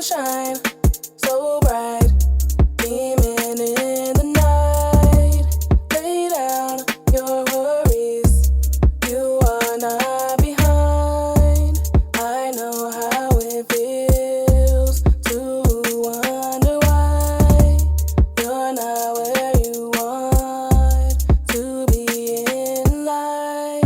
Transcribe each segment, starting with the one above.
shine so bright, beaming in the night. Lay down your worries, you are not behind. I know how it feels to wonder why you're not where you want to be in life.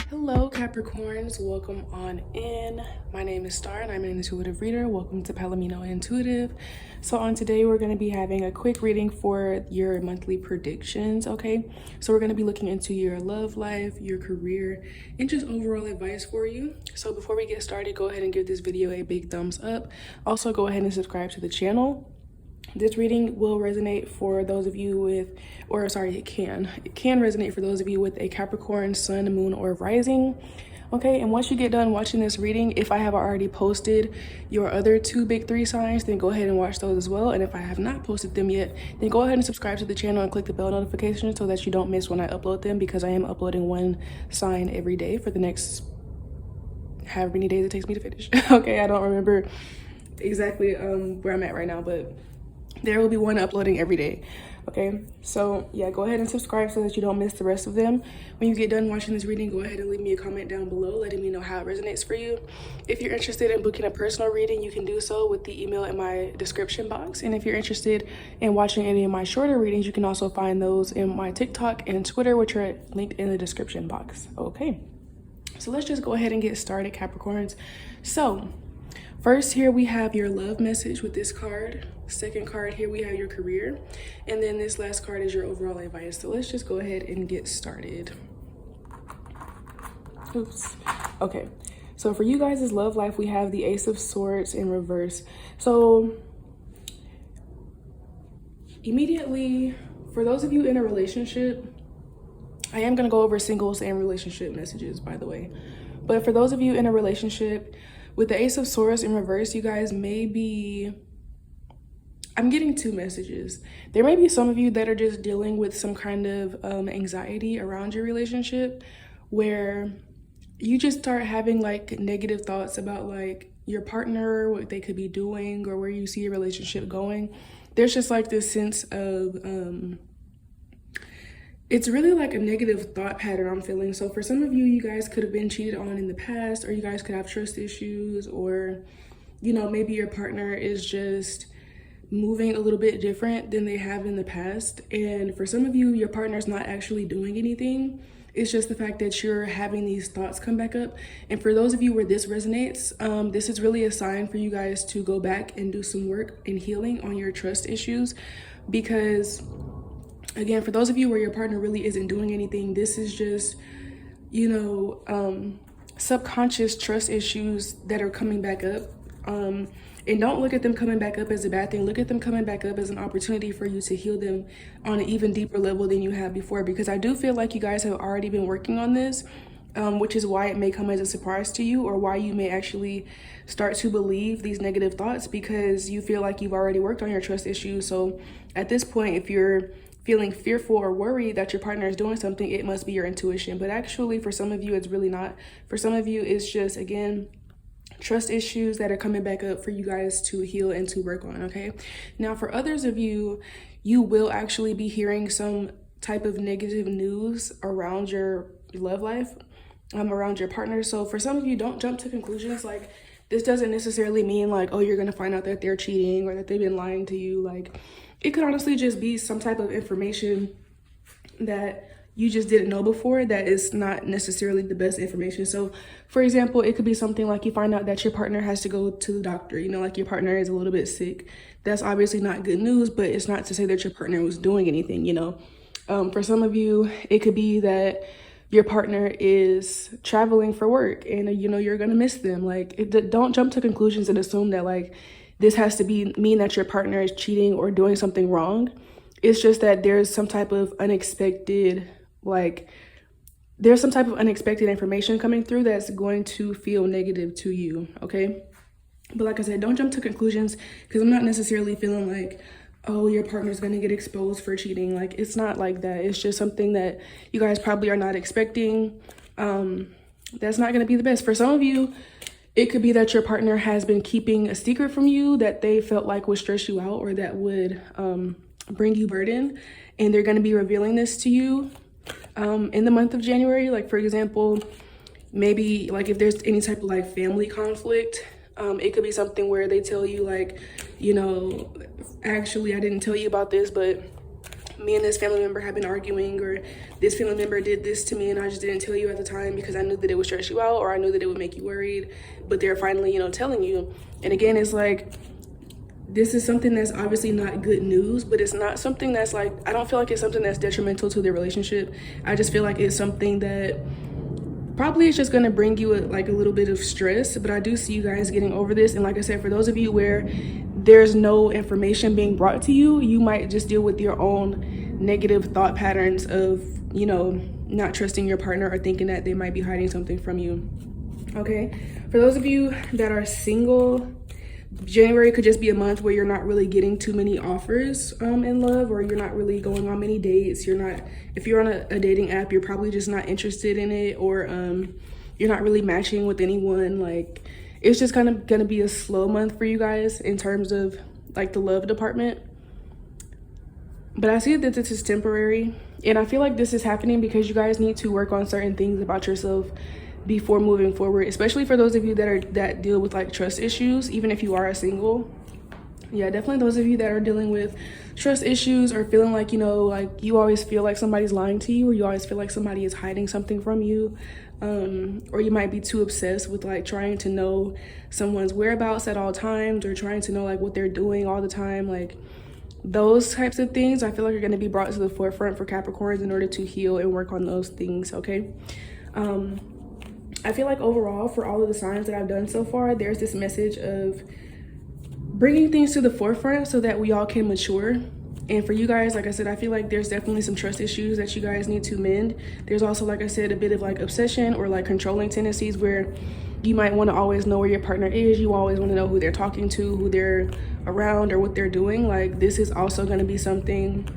Hello Capricorns, welcome on in. My name is Star and I'm an intuitive reader. Welcome to PalominoIntuitive. So on today we're going to be having a quick reading for your monthly predictions, okay? So we're going to be looking into your love life, your career, and just overall advice for you. So before we get started, go ahead and give this video a big thumbs up. Also go ahead and subscribe to the channel. This reading will resonate for those of you with, it can resonate for those of you with a Capricorn, sun, moon, or rising. Okay, and once you get done watching this reading, if I have already posted your other two big three signs, then go ahead and watch those as well. And if I have not posted them yet, then go ahead and subscribe to the channel and click the bell notification so that you don't miss when I upload them, because I am uploading one sign every day for the next however many days it takes me to finish. Okay, I don't remember exactly where I'm at right now, but there will be one uploading every day. Okay, so yeah, go ahead and subscribe so that you don't miss the rest of them. When you get done watching this reading, go ahead and leave me a comment down below letting me know how it resonates for you. If you're interested in booking a personal reading, you can do so with the email in my description box. And if you're interested in watching any of my shorter readings, you can also find those in my TikTok and Twitter, which are linked in the description box. Okay, so let's just go ahead and get started, Capricorns. So first, here we have your love message with this card. Second card, here we have your career. And then this last card is your overall advice. So let's just go ahead and get started. Oops. Okay, so for you guys' love life, we have the Ace of Swords in reverse. So immediately, for those of you in a relationship, I am going to go over singles and relationship messages, by the way. But for those of you in a relationship, with the Ace of Swords in reverse, you guys may be, I'm getting two messages. There may be some of you that are just dealing with some kind of anxiety around your relationship, where you just start having like negative thoughts about like your partner, what they could be doing, or where you see your relationship going. There's just like this sense of, it's really like a negative thought pattern I'm feeling. So for some of you, you guys could have been cheated on in the past, or you guys could have trust issues, or, you know, maybe your partner is just moving a little bit different than they have in the past. And for some of you, your partner's not actually doing anything. It's just the fact that you're having these thoughts come back up. And for those of you where this resonates, this is really a sign for you guys to go back and do some work and healing on your trust issues. Because again, for those of you where your partner really isn't doing anything, this is just, you know, subconscious trust issues that are coming back up. And don't look at them coming back up as a bad thing. Look at them coming back up as an opportunity for you to heal them on an even deeper level than you have before. Because I do feel like you guys have already been working on this, which is why it may come as a surprise to you, or why you may actually start to believe these negative thoughts, because you feel like you've already worked on your trust issues. So at this point, if you're feeling fearful or worried that your partner is doing something, it must be your intuition. But actually, for some of you, it's really not. For some of you, it's just, again, trust issues that are coming back up for you guys to heal and to work on, okay? Now, for others of you, you will actually be hearing some type of negative news around your love life, around your partner. So for some of you, don't jump to conclusions. Like, this doesn't necessarily mean like, oh, you're gonna find out that they're cheating or that they've been lying to you. Like, it could honestly just be some type of information that you just didn't know before that is not necessarily the best information. So for example, it could be something like you find out that your partner has to go to the doctor, you know, like your partner is a little bit sick. That's obviously not good news, but it's not to say that your partner was doing anything, you know. For some of you, it could be that your partner is traveling for work and, you know, you're gonna miss them. Like, don't jump to conclusions and assume that like this has to mean that your partner is cheating or doing something wrong. It's just that there's some type of unexpected, there's some type of unexpected information coming through that's going to feel negative to you, okay? But like I said, don't jump to conclusions, because I'm not necessarily feeling like, oh, your partner's gonna get exposed for cheating. Like, it's not like that. It's just something that you guys probably are not expecting. that's not going to be the best. For some of you, it could be that your partner has been keeping a secret from you that they felt like would stress you out or that would bring you burden, and they're going to be revealing this to you in the month of January. Like, for example, maybe like if there's any type of like family conflict, it could be something where they tell you like, you know, actually I didn't tell you about this, but me and this family member have been arguing, or this family member did this to me and I just didn't tell you at the time because I knew that it would stress you out, or I knew that it would make you worried, but they're finally, you know, telling you. And again, it's like, this is something that's obviously not good news, but it's not something that's like, I don't feel like it's something that's detrimental to the relationship. I just feel like it's something that probably is just going to bring you like a little bit of stress, but I do see you guys getting over this. And like I said, for those of you where there's no information being brought to you, you might just deal with your own negative thought patterns of, you know, not trusting your partner or thinking that they might be hiding something from you. Okay, for those of you that are single, January could just be a month where you're not really getting too many offers in love, or you're not really going on many dates. You're not, if you're on a dating app, you're probably just not interested in it, or you're not really matching with anyone. Like, it's just kind of gonna be a slow month for you guys in terms of like the love department. But I see that this is temporary, and I feel like this is happening because you guys need to work on certain things about yourself before moving forward, especially for those of you that deal with like trust issues, even if you are a single. Yeah, definitely those of you that are dealing with trust issues, or feeling like, you know, like you always feel like somebody's lying to you, or you always feel like somebody is hiding something from you, or you might be too obsessed with like trying to know someone's whereabouts at all times, or trying to know like what they're doing all the time. Like, those types of things I feel like are going to be brought to the forefront for Capricorns in order to heal and work on those things. Okay, I feel like overall, for all of the signs that I've done so far, there's this message of bringing things to the forefront so that we all can mature. And for you guys, like I said, I feel like there's definitely some trust issues that you guys need to mend. There's also, like I said, a bit of like obsession or like controlling tendencies where you might want to always know where your partner is. You always want to know who they're talking to, who they're around, or what they're doing. Like, this is also going to be something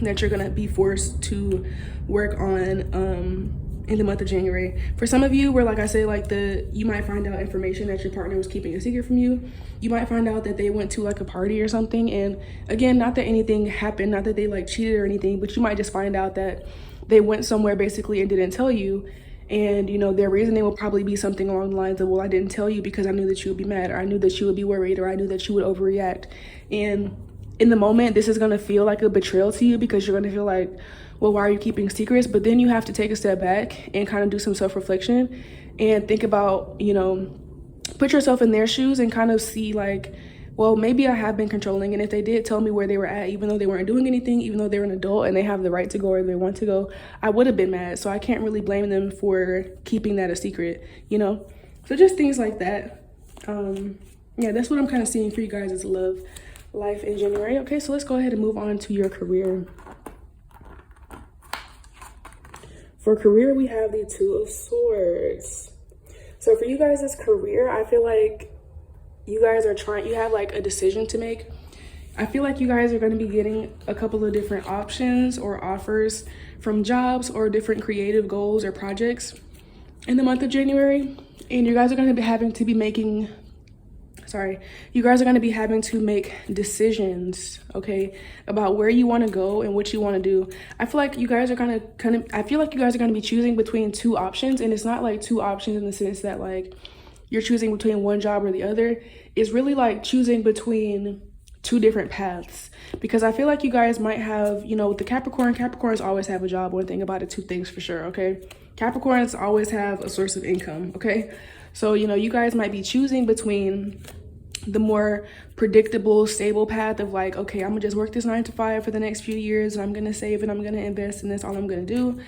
that you're going to be forced to work on in the month of January. For some of you, where like I said, like you might find out information that your partner was keeping a secret from you. You might find out that they went to like a party or something, and again, not that anything happened, not that they like cheated or anything, but you might just find out that they went somewhere basically and didn't tell you. And you know, their reasoning will probably be something along the lines of, well, I didn't tell you because I knew that you would be mad, or I knew that you would be worried, or I knew that you would overreact. And in the moment, this is going to feel like a betrayal to you, because you're going to feel like, well, why are you keeping secrets? But then you have to take a step back and kind of do some self-reflection and think about, you know, put yourself in their shoes and kind of see like, well, maybe I have been controlling, and if they did tell me where they were at, even though they weren't doing anything, even though they're an adult and they have the right to go where they want to go, I would have been mad. So I can't really blame them for keeping that a secret, you know? So just things like that. Yeah, that's what I'm kind of seeing for you guys as love life in January. Okay, so let's go ahead and move on to your career. For career, we have the Two of Swords. So for you guys' career, I feel like you guys are you have like a decision to make. I feel like you guys are going to be getting a couple of different options or offers from jobs or different creative goals or projects in the month of January. And you guys are going to be having to make decisions, okay, about where you want to go and what you want to do. I feel like you guys are going to be choosing between two options, and it's not like two options in the sense that like you're choosing between one job or the other. It's really like choosing between two different paths, because I feel like you guys might have, you know, with the Capricorns always have a job. One thing about it, two things for sure, okay? Capricorns always have a source of income, okay? So, you know, you guys might be choosing between the more predictable, stable path of like, okay, I'm gonna just work this 9 to 5 for the next few years, and I'm gonna save and I'm gonna invest, and that's all I'm gonna do.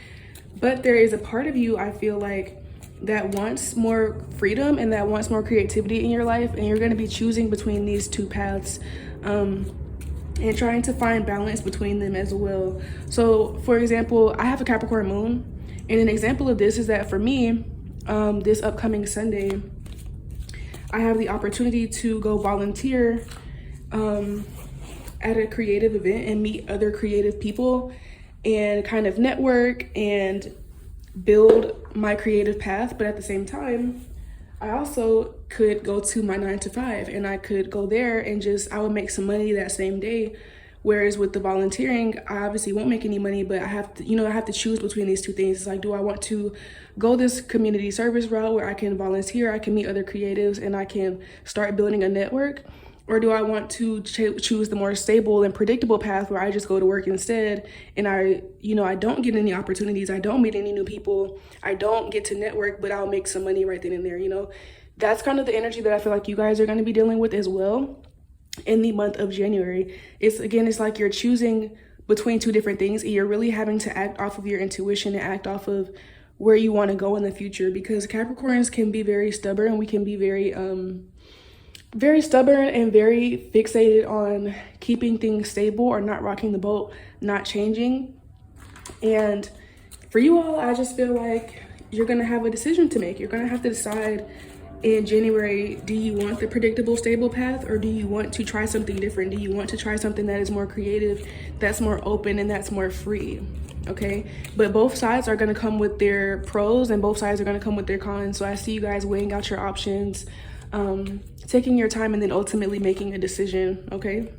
But there is a part of you, I feel like, that wants more freedom and that wants more creativity in your life, and you're gonna be choosing between these two paths and trying to find balance between them as well. So for example, I have a Capricorn moon, and an example of this is that for me, this upcoming Sunday, I have the opportunity to go volunteer at a creative event and meet other creative people and kind of network and build my creative path, but at the same time, I also could go to my 9 to 5 and I could go there and I would make some money that same day. Whereas with the volunteering, I obviously won't make any money, but I have to, I have to choose between these two things. It's like, do I want to go this community service route where I can volunteer, I can meet other creatives, and I can start building a network? Or do I want to choose the more stable and predictable path where I just go to work instead, and I don't get any opportunities, I don't meet any new people, I don't get to network, but I'll make some money right then and there, That's kind of the energy that I feel like you guys are going to be dealing with as well in the month of January. It's like you're choosing between two different things, and you're really having to act off of your intuition and act off of where you want to go in the future, because Capricorns can be very stubborn. We can be very stubborn and very fixated on keeping things stable or not rocking the boat, not changing. And for you all, I just feel like you're going to have a decision to make. You're going to have to decide in January, do you want the predictable, stable path, or do you want to try something different? Do you want to try something that is more creative, that's more open, and that's more free? Okay, but both sides are going to come with their pros and both sides are going to come with their cons. So I see you guys weighing out your options, taking your time, and then ultimately making a decision. Okay,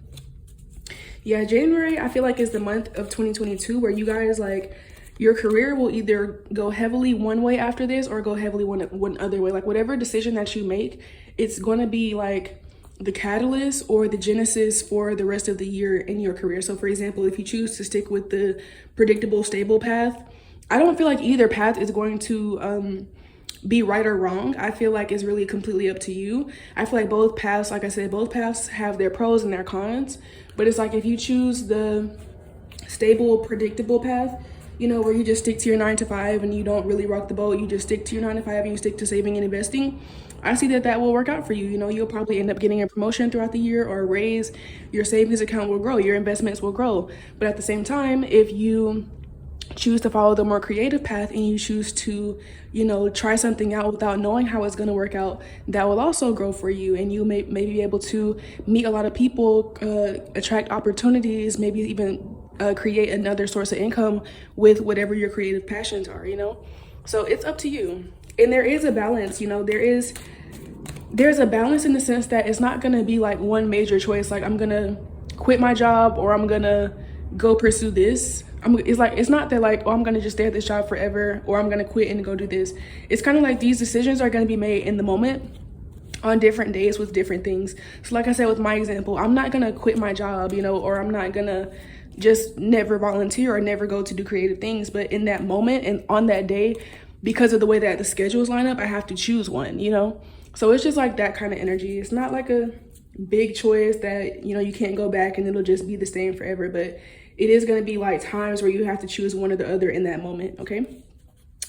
yeah, January I feel like is the month of 2022 where you guys, like, your career will either go heavily one way after this or go heavily one other way. Like, whatever decision that you make, it's going to be like the catalyst or the genesis for the rest of the year in your career. So for example, if you choose to stick with the predictable, stable path, I don't feel like either path is going to be right or wrong. I feel like it's really completely up to you. I feel like both paths, like I said, both paths have their pros and their cons. But it's like, if you choose the stable, predictable path, where you just stick to your 9 to 5 and you don't really rock the boat, you just stick to your 9 to 5 and you stick to saving and investing, I see that will work out for you. You'll probably end up getting a promotion throughout the year or a raise. Your savings account will grow, your investments will grow. But at the same time, if you choose to follow the more creative path and you choose to, try something out without knowing how it's going to work out, that will also grow for you. And you may be able to meet a lot of people, attract opportunities, maybe even create another source of income with whatever your creative passions are, So it's up to you. And there is a balance, there's a balance in the sense that it's not going to be like one major choice. Like, I'm going to quit my job or I'm going to go pursue this. It's not that like, oh, I'm going to just stay at this job forever or I'm going to quit and go do this. It's kind of like these decisions are going to be made in the moment on different days with different things. So like I said, with my example, I'm not going to quit my job, or I'm not going to just never volunteer or never go to do creative things. But in that moment and on that day, because of the way that the schedules line up, I have to choose one, So it's just like that kind of energy. It's not like a big choice that, you can't go back and it'll just be the same forever. But it is going to be like times where you have to choose one or the other in that moment. Okay.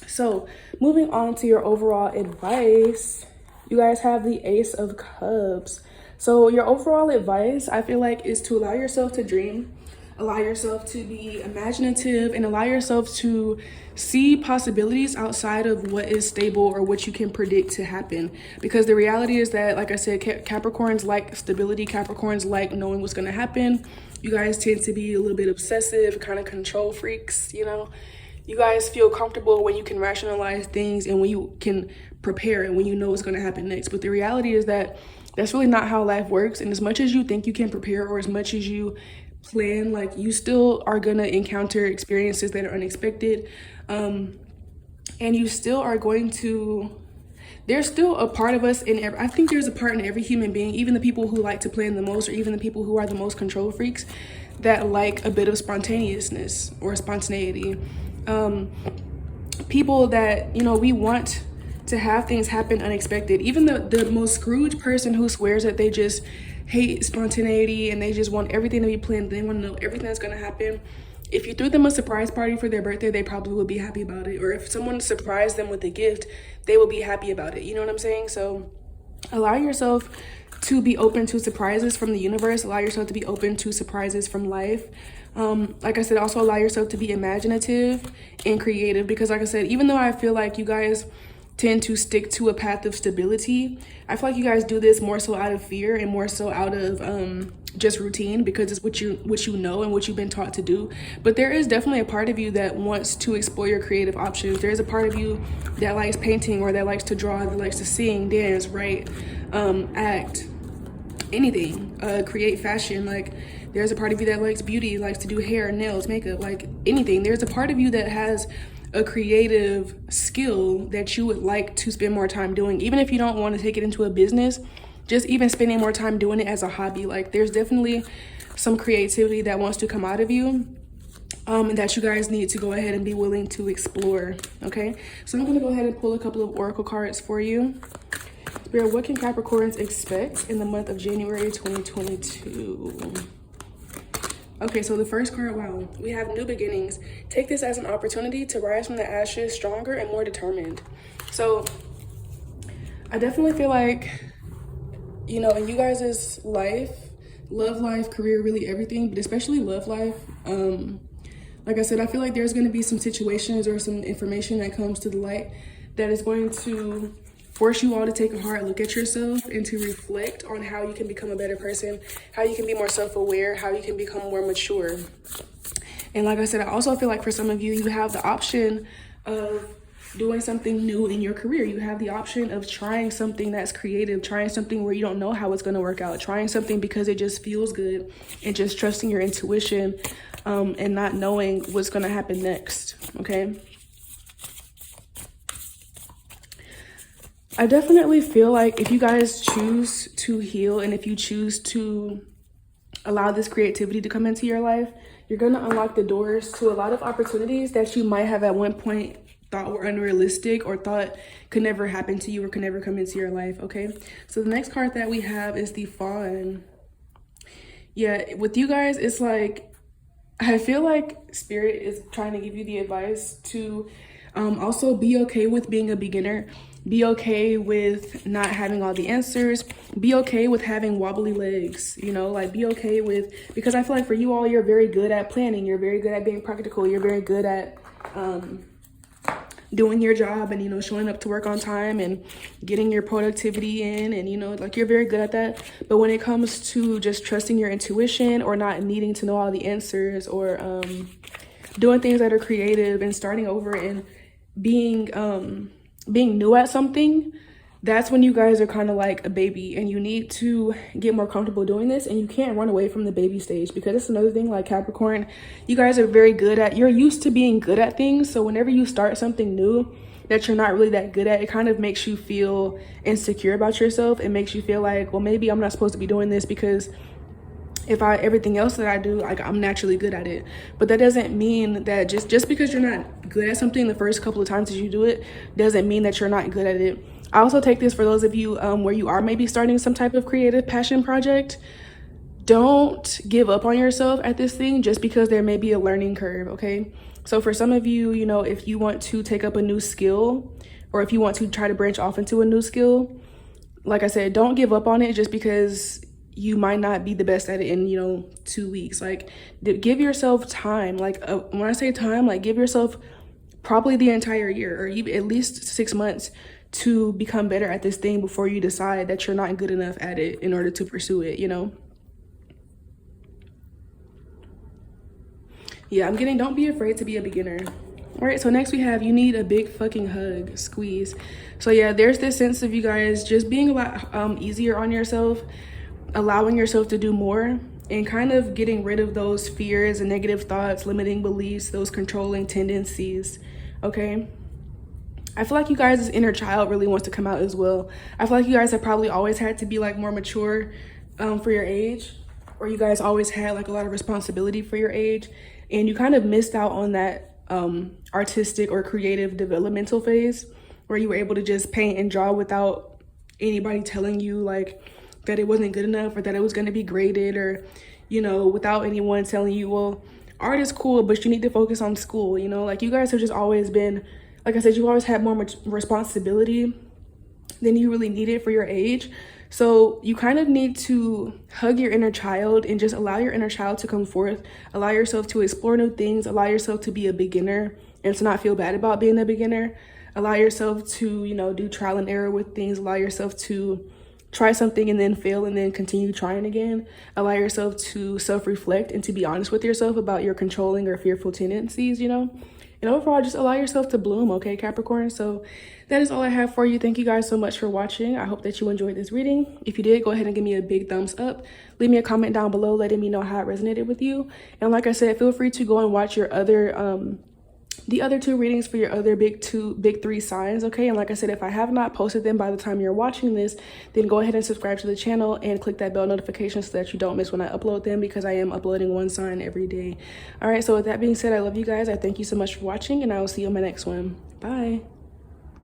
So moving on to your overall advice, you guys have the Ace of Cups. So your overall advice, I feel like, is to allow yourself to dream, allow yourself to be imaginative, and allow yourself to see possibilities outside of what is stable or what you can predict to happen. Because the reality is that, like I said, Capricorns like stability. Capricorns like knowing what's going to happen. You guys tend to be a little bit obsessive, kind of control freaks, You guys feel comfortable when you can rationalize things and when you can prepare and when you know what's going to happen next. But the reality is that that's really not how life works. And as much as you think you can prepare or as much as you plan, like, you still are going to encounter experiences that are unexpected. And you still are going to, there's still a part of us I think there's a part in every human being, even the people who like to plan the most or even the people who are the most control freaks, that like a bit of spontaneousness or spontaneity. People that, we want to have things happen unexpected. Even the most Scrooge person who swears that they just hate spontaneity and they just want everything to be planned, they want to know everything that's going to happen. If you threw them a surprise party for their birthday, they probably would be happy about it. Or if someone surprised them with a gift, they will be happy about it. You know what I'm saying? So allow yourself to be open to surprises from the universe. Allow yourself to be open to surprises from life. Like I said, also allow yourself to be imaginative and creative, because like I said, even though I feel like you guys tend to stick to a path of stability, I feel like you guys do this more so out of fear and more so out of just routine because it's what you know and what you've been taught to do. But there is definitely a part of you that wants to explore your creative options. There is a part of you that likes painting, or that likes to draw, that likes to sing, dance, write, act, anything, create fashion. Like, there's a part of you that likes beauty, likes to do hair, nails, makeup, like anything. There's a part of you that has a creative skill that you would like to spend more time doing, even if you don't want to take it into a business. Just even spending more time doing it as a hobby. Like, there's definitely some creativity that wants to come out of you, and that you guys need to go ahead and be willing to explore. Okay, so I'm gonna go ahead and pull a couple of oracle cards for you. Spirit, what can Capricorns expect in the month of January 2022? Okay, so the first card, wow, we have new beginnings. Take this as an opportunity to rise from the ashes stronger and more determined. So I definitely feel like, you know, in you guys' life, love life, career, really everything, but especially love life, like I said, I feel like there's going to be some situations or some information that comes to the light that is going to force you all to take a hard look at yourself and to reflect on how you can become a better person, how you can be more self-aware, how you can become more mature. And like I said, I also feel like for some of you, you have the option of doing something new in your career. You have the option of trying something that's creative, trying something where you don't know how it's going to work out, trying something because it just feels good, and just trusting your intuition, and not knowing what's going to happen next. Okay. I definitely feel like if you guys choose to heal, and if you choose to allow this creativity to come into your life, you're going to unlock the doors to a lot of opportunities that you might have at one point thought were unrealistic, or thought could never happen to you, or could never come into your life. Okay, so the next card that we have is the Fawn. Yeah, with you guys, it's like, I feel like Spirit is trying to give you the advice to also be okay with being a beginner. Be okay with not having all the answers. Be okay with having wobbly legs, you know, like be okay with, because I feel like for you all, you're very good at planning. You're very good at being practical. You're very good at doing your job and, you know, showing up to work on time and getting your productivity in, and, you know, like you're very good at that. But when it comes to just trusting your intuition, or not needing to know all the answers, or doing things that are creative and starting over and being new at something, that's when you guys are kind of like a baby, and you need to get more comfortable doing this. And you can't run away from the baby stage, because that's another thing. Like Capricorn, you guys are very good at, you're used to being good at things. So whenever you start something new that you're not really that good at, it kind of makes you feel insecure about yourself. It makes you feel like, well, maybe I'm not supposed to be doing this, because if everything else that I do, like, I'm naturally good at it. But that doesn't mean that just because you're not good at something the first couple of times that you do it, doesn't mean that you're not good at it. I also take this for those of you where you are maybe starting some type of creative passion project. Don't give up on yourself at this thing just because there may be a learning curve, okay? So for some of you, you know, if you want to take up a new skill, or if you want to try to branch off into a new skill, like I said, don't give up on it just because you might not be the best at it in, you know, 2 weeks. Like, give yourself time. Like, when I say time, like, give yourself probably the entire year, or even at least 6 months to become better at this thing before you decide that you're not good enough at it in order to pursue it, you know? Yeah, I'm getting, don't be afraid to be a beginner. All right, so next we have, you need a big fucking hug, squeeze. So yeah, there's this sense of you guys just being a lot easier on yourself, allowing yourself to do more, and kind of getting rid of those fears and negative thoughts, limiting beliefs, those controlling tendencies, okay? I feel like you guys' inner child really wants to come out as well. I feel like you guys have probably always had to be like more mature for your age, or you guys always had like a lot of responsibility for your age, and you kind of missed out on that artistic or creative developmental phase where you were able to just paint and draw without anybody telling you like that it wasn't good enough, or that it was going to be graded, or, you know, without anyone telling you, well, art is cool, but you need to focus on school, you know? Like, you guys have just always been, like I said, you always had more responsibility than you really needed for your age. So you kind of need to hug your inner child and just allow your inner child to come forth. Allow yourself to explore new things. Allow yourself to be a beginner and to not feel bad about being a beginner. Allow yourself to, you know, do trial and error with things. Allow yourself to try something and then fail and then continue trying again. Allow yourself to self-reflect and to be honest with yourself about your controlling or fearful tendencies, you know? And overall, just allow yourself to bloom, okay, Capricorn? So that is all I have for you. Thank you guys so much for watching. I hope that you enjoyed this reading. If you did, go ahead and give me a big thumbs up. Leave me a comment down below letting me know how it resonated with you. And like I said, feel free to go and watch your other the other 2 readings for your other big 3 signs, okay? And like I said, if I have not posted them by the time you're watching this, then go ahead and subscribe to the channel and click that bell notification so that you don't miss when I upload them, because I am uploading 1 sign every day. All right, so with that being said, I love you guys. I thank you so much for watching, and I will see you on my next one. Bye.